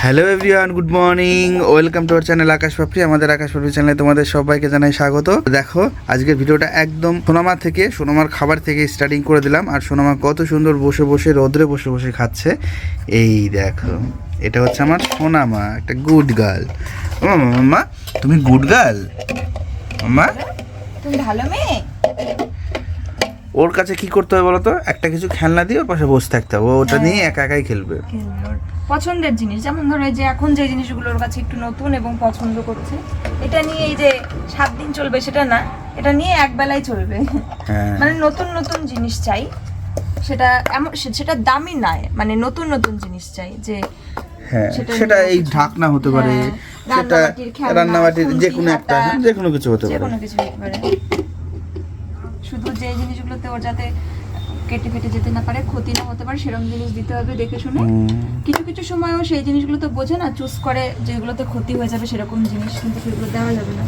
Hello everyone, good morning, welcome to our channel Akash Papri. আমাদের আকাশ পাপড়ি চ্যানেলে তোমাদের সবাইকে জানাই স্বাগত। দেখো আজকের ভিডিওটা একদম সোনামার খাবার থেকে স্টার্টিং করে দিলাম। আর সোনামা কত সুন্দর বসে বসে রোদ্রে বসে বসে খাচ্ছে। এই দেখো, এটা হচ্ছে আমার সোনামা, একটা গুড গার্ল। মাম্মা, তুমি গুড গার্ল? মাম্মা, তুমি ভালো মেয়ে। ওর কাছে কি করতে হবে বলো তো? একটা কিছু খেলনা দিয়ে ওর পাশে বসে থাকতে হবে, ওটা নিয়ে একা একাই খেলবে। পছন্দের জিনিস, যেমন ধরো যে এখন যে জিনিসগুলো ওর কাছে একটু নতুন এবং পছন্দ করছে, এটা নিয়ে এই যে 7 দিন চলবে সেটা না, এটা নিয়ে এক বেলায় চলবে। মানে নতুন নতুন জিনিস চাই, সেটা সেটা দামি নয়, মানে নতুন নতুন জিনিস চাই। যে সেটা এই ঢাকনা হতে পারে, সেটা রান্নাবাটির যে কোনো একটা, যে কোনো কিছু হতে পারে, যে কোনো কিছু হতে পারে। শুধু যে জিনিসগুলোতে ওর যাতে কেটে ফেটে যেতে না পারে, ক্ষতি না হতে পারে, সেরকম জিনিস দিতে হবে দেখে শুনে। কিছু কিছু সময়ও সেই জিনিসগুলো তো বোঝে না, চুজ করে যেগুলোতে ক্ষতি হয়ে যাবে সেরকম জিনিস, কিন্তু সেগুলো দেওয়া যাবে না।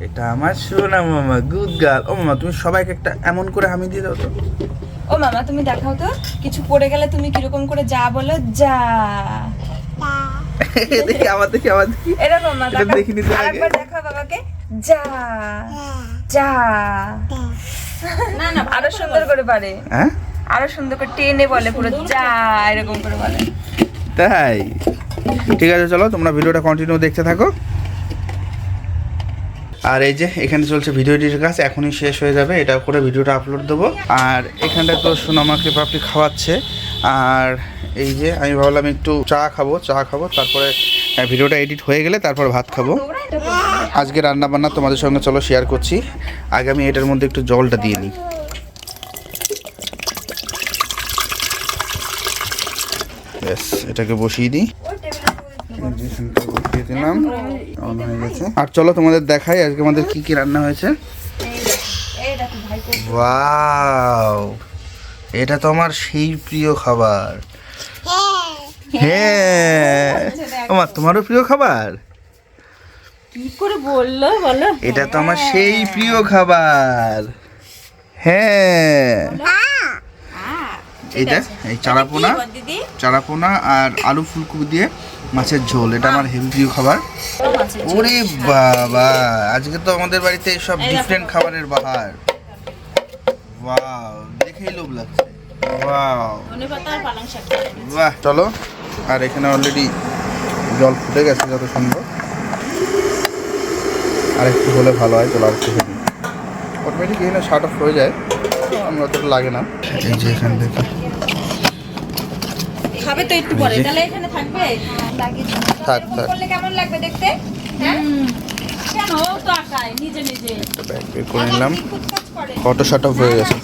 এটা আমার সোনা মামা, গুড গার্ল। ও মামা, তুমি সবাইকে একটা এমন করে হামি দিয়ে দাও তো। ও মামা, তুমি দেখাও তো, কিছু পড়ে গেলে তুমি কিরকম করে যা বলো, যা। দেখি আমার দেখি এরকম না, দেখিনি তো আগে। আরেকবার দেখাও বাবাকে, যা যা। না না, আরো সুন্দর করে পারে। হ্যাঁ, আরো সুন্দর করে টেনে বলে, পুরো যা এরকম করে বলে। তাই ঠিক আছে, চলো তোমরা ভিডিওটা কন্টিনিউ দেখতে থাকো। আর এই যে এখানে চলছে ভিডিও এডিটের কাজ, এখনই শেষ হয়ে যাবে, এটা করে ভিডিওটা আপলোড দেবো। আর এখানটা তো সোনামাকে পাপড়ি খাওয়াচ্ছে। আর এই যে আমি ভাবলাম একটু চা খাবো, তারপরে ভিডিওটা এডিট হয়ে গেলে তারপর ভাত খাবো। আজকে রান্না বান্না তোমাদের সঙ্গে চলো শেয়ার করছি। আগে আমি এটার মধ্যে একটু জলটা দিয়ে নিই। ব্যাস, এটাকে বসিয়ে দিই। বসিয়ে দিলাম, অন হয়ে গেছে। আর চলো তোমাদের দেখাই আজকে আমাদের কি কি রান্না হয়েছে। ওয়াও, এটা তো আমার সেই প্রিয় খাবার। হ্যাঁ, আমার তোমারও প্রিয় খাবার। কি করে বললো বলো? এটা তো আমার সেই প্রিয় খাবার। হ্যাঁ, এটা এই চারাপোনা আর আলু ফুলকপি দিয়ে মাছের ঝোল, এটা আমার হেভি প্রিয় খাবার। ওরে বাবা, আজকে তো আমাদের বাড়িতে সব ডিফারেন্ট খাবারের বাহার। ওয়াও, দেখেই লোভ লাগছে। ওয়াও, বাহ, চলো। আর এখানে অলরেডি জল ফুটে গেছে যত সুন্দর। আর একটু হলে ভালো হয়, চলো আর একটু হলে অটোমেটিক এখানে শার্ট অফ হয়ে যায়, আমরা অতটা লাগে না। এই যে এখান থেকে খাবে তো একটু পরে, তাহলে এখানে থাকবে। থাক করলে কেমন লাগবে দেখতে? হ্যাঁ, কেন ও তো আকায় নিজে নিজে একটা ব্যাগ বের করে নিলাম, ফটো শার্ট অফ হয়ে গেছে।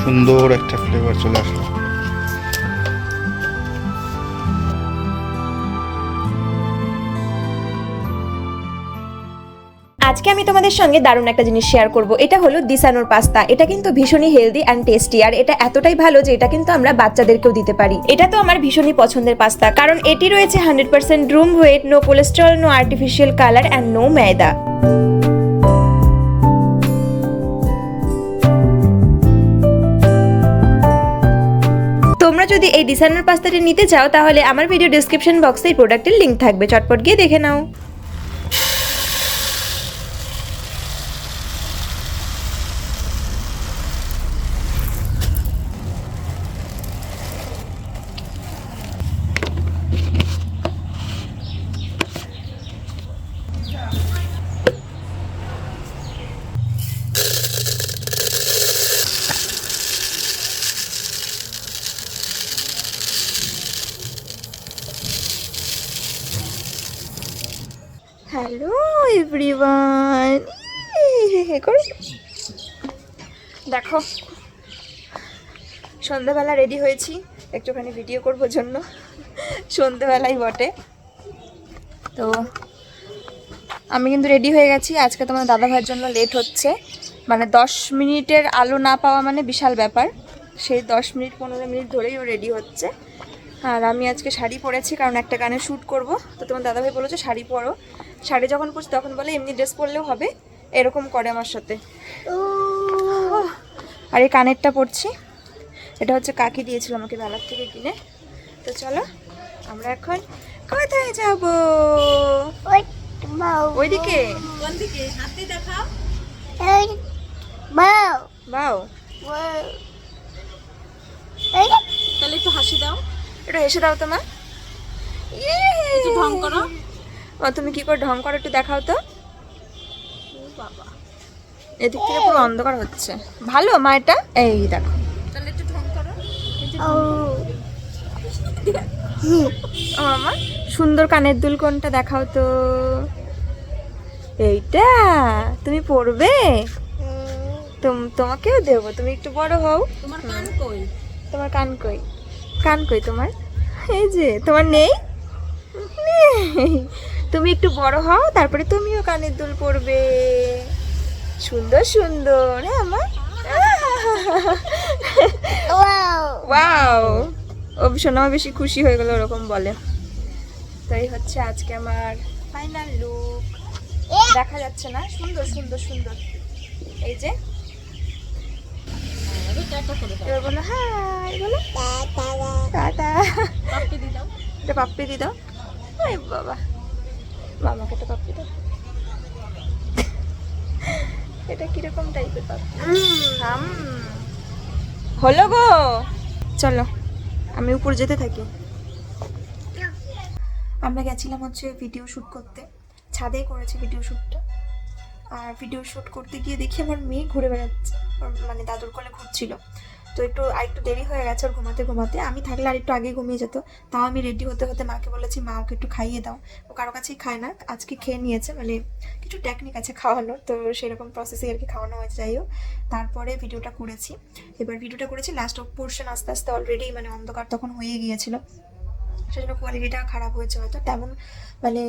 সুন্দর একটা ফ্লেভার চলে আসলো। আজকে আমি তোমাদের সঙ্গে দারুণ একটা জিনিস শেয়ার করব। এটা হলো দিসানোর পাস্তা। এটা কিন্তু ভীষণই হেলদি অ্যান্ড টেস্টি, আর এটা এতটাই ভালো যে এটা কিন্তু আমরা বাচ্চাদেরকেও দিতে পারি। এটা তো আমার ভীষণই পছন্দের পাস্তা, কারণ এটি রয়েছে 100% রুম wheat, no cholesterol, no artificial colour and no ময়দা। তোমরা যদি এই দিসানোর পাস্তাটি নিতে চাও তাহলে আমার ভিডিও ডেসক্রিপশন বক্সে এই প্রোডাক্টের লিংক থাকবে, চটপট গিয়ে দেখে নাও। হ্যালো এভরিওয়ান, দেখো সন্ধ্যাবেলা রেডি হয়েছি একটুখানি ভিডিও করবার জন্য। সন্ধ্যাবেলাই বটে, তো আমি কিন্তু রেডি হয়ে গেছি। আজকে তোমার দাদা ভাইয়ের জন্য লেট হচ্ছে, মানে 10 মিনিটের আলো না পাওয়া মানে বিশাল ব্যাপার। সেই 10-15 মিনিট ধরেই ও রেডি হচ্ছে। আর আমি আজকে শাড়ি পরেছি কারণ একটা গানে শ্যুট করব। তো তোমার দাদাভাই বলেছে শাড়ি পরো। শাড়ি যখন পরছি তখন বলে এমনি ড্রেস পরলেও হবে, এরকম করে আমার সাথে। আর এই কানেরটা পরছি, এটা হচ্ছে কাকি দিয়েছিল আমাকে মেলার থেকে কিনে। তো চলো আমরা এখন কোথায় যাব? ওইদিকে। কোন দিকে? হাতে দেখাও। বাও তাহলে একটু হাসি দাও, একটু হেসে দাও তোমার। একটু ঢং করো। তুমি কি করে ঢং করো একটু দেখাও তো। বাবা এদিক থেকে পুরো অন্ধকার হচ্ছে। ভালো মা এটা, এই দেখো। তাহলে একটু ঢং করো। ও আমার সুন্দর কানের দুল কোনটা দেখাও তো। এইটা তুমি পরবে? তোমাকেও দেবো, তুমি একটু বড় হও। তোমার কান কই? তোমার কান কই? কান কই তোমার? এই যে তোমার নেই। তুমি একটু বড় হও, তারপরে তুমিও কানের দুল পরবে। সুন্দর সুন্দর। হ্যাঁ আমার ওয়াও। ও শোনা বেশি খুশি হয়ে গেল ওরকম বলে। তাই হচ্ছে আজকে আমার ফাইনাল লুক। দেখা যাচ্ছে না? সুন্দর সুন্দর সুন্দর। এই যে এবার বলো হাই, বলো টাটা। পাপ্পি দি দাও, এটা পাপ্পি দি দাও। ওই বাবা, মামাকে তো পাপ্পি দাও। এটা কিরকম টাইপের পাপ্পি? হলো গো, চলো আমি উপর যেতে থাকি। আমরা গেছিলাম হচ্ছে ভিডিও শ্যুট করতে, ছাদে করেছি ভিডিও শ্যুটটা। আর ভিডিও শ্যুট করতে গিয়ে দেখি আমার মেয়ে ঘুরে বেড়াচ্ছে, মানে দাদুর কোলে ঘুরছিল। তো আরেকটু দেরি হয়ে গেছে ওর ঘুমাতে ঘুমাতে। আমি থাকলে আর একটু আগে ঘুমিয়ে যেত। তাও আমি রেডি হতে হতে মাকে বলেছি মা ওকে একটু খাইয়ে দাও। ও কারো কাছেই খায় না, আজকে খেয়ে নিয়েছে। মানে কিছু টেকনিক আছে খাওয়ানোর, তো সেরকম প্রসেসে আর কি খাওয়ানো হয়েছে। যাই হোক, তারপরে ভিডিওটা করেছি। এবার ভিডিওটা করেছি লাস্ট পোর্শন, আস্তে আস্তে অলরেডি মানে অন্ধকার তখন হয়ে গিয়েছিল, সেজন্য কোয়ালিটিটা খারাপ হয়েছে হয়তো। তেমন মানে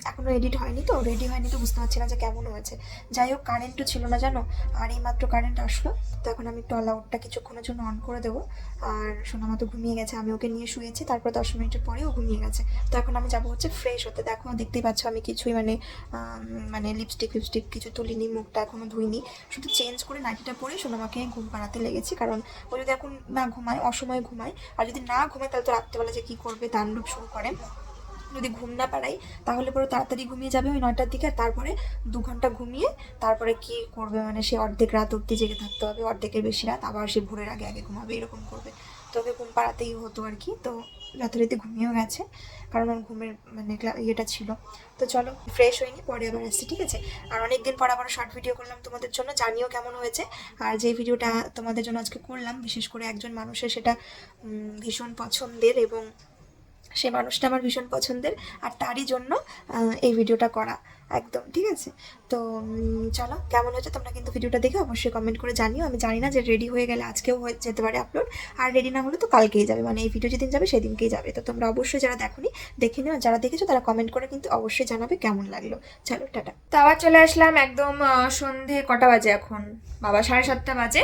এখনও এডিট হয়নি, তো রেডি হয়নি, তো বুঝতে পারছি না যে কেমন হয়েছে। যাই হোক, কারেন্টও ছিল না জানো, আর এইমাত্র কারেন্ট আসলো। তো এখন আমি একটু অল আউটটা কিছুক্ষণের জন্য অন করে দেবো। আর সোনামা তো ঘুমিয়ে গেছে, আমি ওকে নিয়ে শুয়েছি। তারপর 10 মিনিটের পরেও ঘুমিয়ে গেছে। তো এখন আমি যাবো হচ্ছে ফ্রেশ হতে। দেখো দেখতেই পাচ্ছ আমি কিছুই মানে লিপস্টিক কিছু তুলিনি, মুখটা এখনও ধুইনি। শুধু চেঞ্জ করে নাইটিটা পরে সোনামাকে ঘুম পাড়াতে লেগেছি। কারণ ও যদি এখন না ঘুমায়, অসময়ে ঘুমায়, আর যদি না ঘুমায় তাহলে তো রাত্রেবেলা যে কী করবে, তাণ্ডব শুরু করে। যদি ঘুম না পাড়াই তাহলে পরে তাড়াতাড়ি ঘুমিয়ে যাবে ওই 9টার দিকে। আর তারপরে 2 ঘন্টা ঘুমিয়ে তারপরে কি করবে, মানে সে অর্ধেক রাত অবধি জেগে থাকতে হবে, অর্ধেকের বেশি রাত। আবার সে ভোরের আগে আগে ঘুমাবে, এরকম করবে। তো ওকে ঘুম পাড়াতেই হতো আর কি। তো রাতে ঘুমিয়েও গেছে, কারণ ওর ঘুমের মানে ইয়েটা ছিল। তো চলো ফ্রেশ হয়নি, পরে আবার আসছি, ঠিক আছে? আর অনেকদিন পর আবার শর্ট ভিডিও করলাম তোমাদের জন্য, জানিও কেমন হয়েছে। আর যে ভিডিওটা তোমাদের জন্য আজকে করলাম, বিশেষ করে একজন মানুষের সেটা ভীষণ পছন্দের, এবং সে মানুষটা আমার ভীষণ পছন্দের, আর তারই জন্য এই ভিডিওটা করা একদম, ঠিক আছে? তো চলো কেমন হয়েছে তোমরা কিন্তু ভিডিওটা দেখে অবশ্যই কমেন্ট করে জানিও। আমি জানি না যে রেডি হয়ে গেলে আজকেও হয়ে যেতে পারে আপলোড, আর রেডি না হলে তো কালকেই যাবে, মানে এই ভিডিও যেদিন যাবে সেদিনকেই যাবে। তো তোমরা অবশ্যই যারা দেখোনি দেখে নিও, আর যারা দেখেছো তারা কমেন্ট করে কিন্তু অবশ্যই জানাবে কেমন লাগলো। চলো টাটা। তো আবার চলে আসলাম একদম সন্ধে কটা বাজে এখন? বাবা 7:30 বাজে।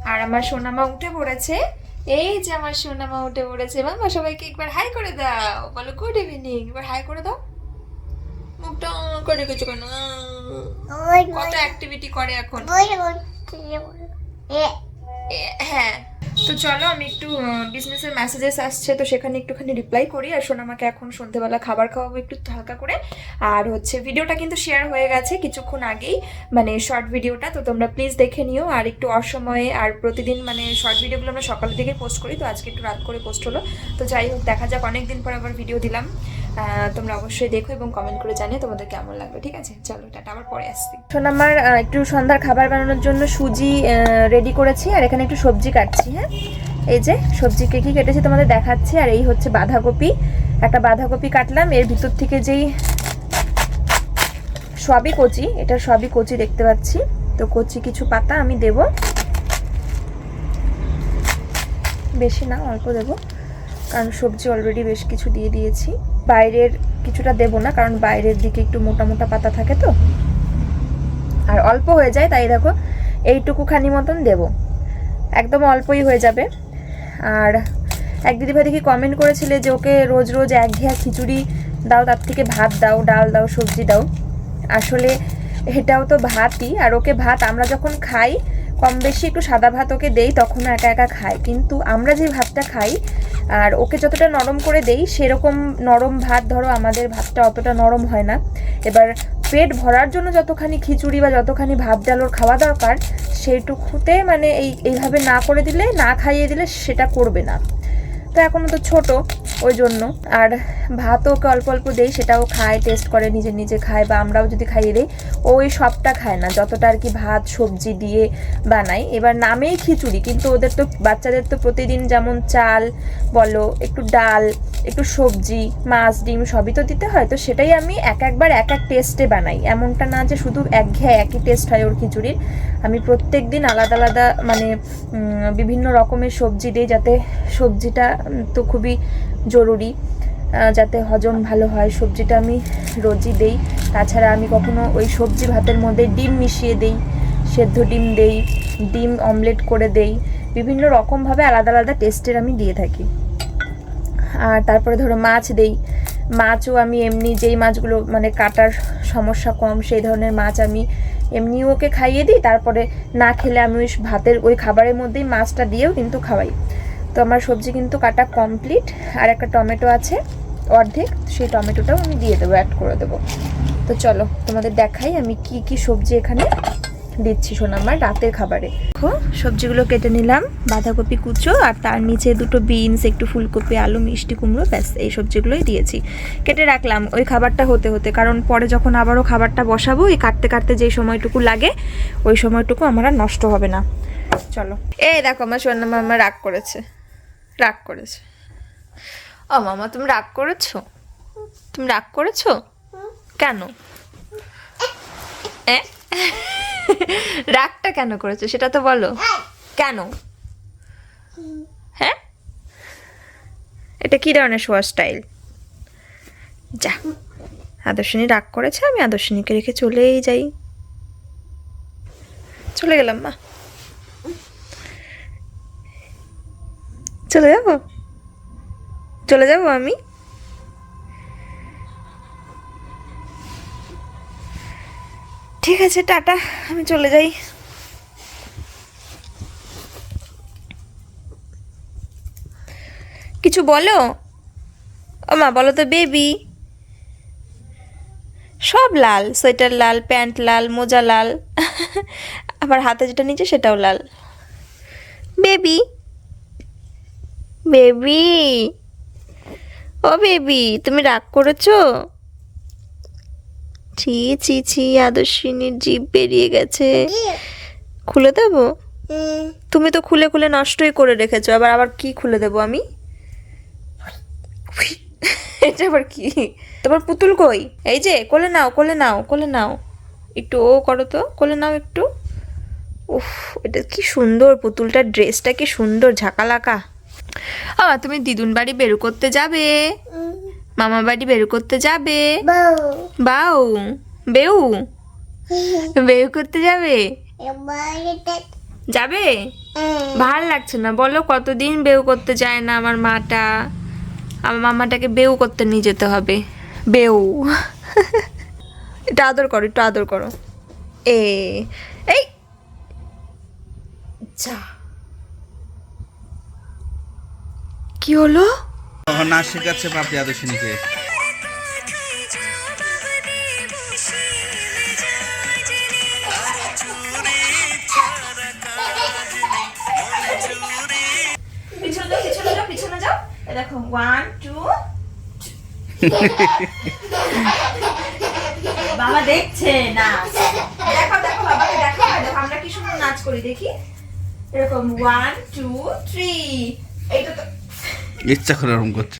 আর আমার সোনামা উঠে পড়েছে। এই যে আমার সোনামা উঠে পড়েছে। মামা সবাইকে একবার হাই করে দাও, বলো গুড ইভিনিং, একবার হাই করে দাও। মুখটা করে কিছু কেন, কত অ্যাক্টিভিটি করে এখন। হ্যাঁ, তো চলো আমি একটু বিজনেসের মেসেজেস আসছে, তো সেখানে একটুখানি রিপ্লাই করি। আর সোনামাকে এখন সন্ধ্যেবেলা খাবার খাওয়াবো একটু হালকা করে। আর হচ্ছে ভিডিওটা কিন্তু শেয়ার হয়ে গেছে কিছুক্ষণ আগেই, মানে শর্ট ভিডিওটা। তো তোমরা প্লিজ দেখে নিও। আর একটু অসময়ে, আর প্রতিদিন মানে শর্ট ভিডিওগুলো আমরা সকালের দিকে পোস্ট করি, তো আজকে একটু রাত করে পোস্ট হলো। তো যাই হোক, দেখা যাক, অনেকদিন পর আবার ভিডিও দিলাম। তোমরা অবশ্যই দেখো এবং কমেন্ট করে জানিও তোমাদের কেমন লাগবে, ঠিক আছে? চলো টাটা, আবার পরে আসছি। সোনামার একটু সন্ধ্যার খাবার বানানোর জন্য সুজি রেডি করেছি, আর এখানে একটু সবজি কাটছি। হ্যাঁ, এই যে সবজি কি কেটেছি তোমাদের দেখাচ্ছি। আর এই হচ্ছে বাঁধাকপি, একটা বাঁধাকপি কাটলাম। এর ভিতর থেকে যেই সবই কচি, এটা সবই কচি দেখতে পাচ্ছি। তো কচি কিছু পাতা আমি দেব, বেশি না, অল্প দেব, কারণ সবজি অলরেডি বেশ কিছু দিয়ে দিয়েছি। বাইরের কিছুটা দেব না, কারণ বাইরের দিকে একটু মোটা মোটা পাতা থাকে, তো আর অল্প হয়ে যায়। তাই দেখো এইটুকুখানি মতন দেব, একদম অল্পই হয়ে যাবে। আর এক দিদিভাই দেখি কমেন্ট করেছিলে যে ওকে রোজ রোজ একঘেয়া খিচুড়ি দাও, তার থেকে ভাত দাও, ডাল দাও, সবজি দাও। আসলে এটাও তো ভাতই, আর ওকে ভাত আমরা যখন খাই কম বেশি একটু সাদা ভাত ওকে দেই, তখনও একা একা খায়। কিন্তু আমরা যে ভাতটা খাই আর ওকে যতটা নরম করে দেই সেরকম নরম ভাত ধরো আমাদের ভাতটা অতটা নরম হয় না। এবার পেট ভরার জন্য যতখানি খিচুড়ি বা যতখানি ভাত ডাল ওর খাওয়া দরকার সেইটুকুতে মানে এইভাবে না করে দিলে, না খাইয়ে দিলে সেটা করবে না। তো এখনও তো ছোট, ওই জন্য। আর ভাতও ওকে অল্প অল্প দেই, সেটাও খায়, টেস্ট করে, নিজে নিজে খায়, বা আমরাও যদি খাইয়ে দিই ওই সবটা খায় না, যতটা আর কি ভাত সবজি দিয়ে বানাই। এবার নামেই খিচুড়ি, কিন্তু ওদের তো বাচ্চাদের তো প্রতিদিন যেমন চাল বলো, একটু ডাল, একটু সবজি, মাছ, ডিম সবই তো দিতে হয়। তো সেটাই আমি একবার এক এক টেস্টে বানাই, এমনটা না যে শুধু একঘেয়ে একই টেস্ট হয় ওর খিচুড়ির। আমি প্রত্যেক দিন আলাদা আলাদা মানে বিভিন্ন রকমের সবজি দিই, যাতে সবজিটা তো খুবই জরুরি, যাতে হজম ভালো হয়। সবজিটা আমি রোজই দেই। তাছাড়া আমি কখনো ওই সবজি ভাতের মধ্যে ডিম মিশিয়ে দেই, সেদ্ধ ডিম দেই, ডিম অমলেট করে দেই, বিভিন্ন রকমভাবে আলাদা আলাদা টেস্টের আমি দিয়ে থাকি। আর তারপরে ধরো মাছ দেই, মাছও আমি এমনি যেই মাছগুলো মানে কাটার সমস্যা কম সেই ধরনের মাছ আমি এমনি ওকে খাইয়ে দিই। তারপরে না খেলে আমি ওই ভাতের ওই খাবারের মধ্যেই মাছটা দিয়েও কিন্তু খাওয়াই। তো আমার সবজি কিন্তু কাটা কমপ্লিট। আর একটা টমেটো আছে অর্ধেক, সেই টমেটোটাও আমি দিয়ে দেবো, অ্যাড করে দেবো। তো চলো তোমাদের দেখাই আমি কি কি সবজি এখানে দিচ্ছি সোনামার রাতের খাবারে। দেখো সবজিগুলো কেটে নিলাম, বাঁধাকপি কুচো, আর তার নিচে দুটো বিনস, একটু ফুলকপি, আলু, মিষ্টি কুমড়ো, ব্যাস এই সবজিগুলোই দিয়েছি। কেটে রাখলাম ওই খাবারটা হতে হতে, কারণ পরে যখন আবারও খাবারটা বসাবো এই কাটতে কাটতে যেই সময়টুকু লাগে ওই সময়টুকু আমার আর নষ্ট হবে না। চলো, এই দেখো আমার সোনা মামা রাগ করেছে, রাগ করেছে। ও মামা তুমি রাগ করেছো? তুমি রাগ করেছো কেন? রাগটা কেন করেছো সেটা তো বলো, কেন? হ্যাঁ, এটা কি ধরনের শোয়ার স্টাইল? যা, আদর্শিনী রাগ করেছে, আমি আদর্শিনীকে রেখে চলেই যাই। চলে গেলাম মা, চলে যাবো, চলে যাবো আমি। ঠিক আছে, টাটা, আমি চলে যাই। কিছু বলো ও মা, বলো তো বেবি। সব লাল, সোয়েটার লাল, প্যান্ট লাল, মোজা লাল, আবার হাতে যেটা নিচে সেটাও লাল। বেবি, বেবি, ও বেবি তুমি রাগ করেছো? ছি ছি ছি, আদর্শিনীর জিভ বেরিয়ে গেছে। খুলে দেবো? তুমি তো খুলে খুলে নষ্টই করে রেখেছো, আবার আবার কি খুলে দেবো আমি? এটা আবার কি? তোমার পুতুল কই? এই যে, কোলে নাও, কোলে নাও, কোলে নাও, একটু ও করো তো, কোলে নাও একটু। উফ, এটা কি সুন্দর পুতুলটার ড্রেসটা, কি সুন্দর ঝাঁকালাকা। তুমি দিদুন বাড়ি বেরু করতে যাবে? মামা বাড়ি বেরু করতে যাবে? বাউ, বেউ, বেউ করতে যাবে? যাবে? ভাল লাগছে না বলো, কতদিন বেউ করতে যায় না আমার মাটা। আমার মামাটাকে বেউ করতে নিয়ে যেতে হবে। বেউ, এটা আদর করো, একটু আদর করো। এই যা, কি হলো? নাচ শেখাচ্ছে পাপড়ি আদর্শিনীকে। পিছনে যাও, দেখো 1 2। বাবা দেখছে নাচ, দেখো দেখো বাবাকে দেখো, দেখো আমরা কি সুন্দর নাচ করি, দেখি এরকম 1 2 3। এইটা তো ইচ্ছা করে এরকম করছে।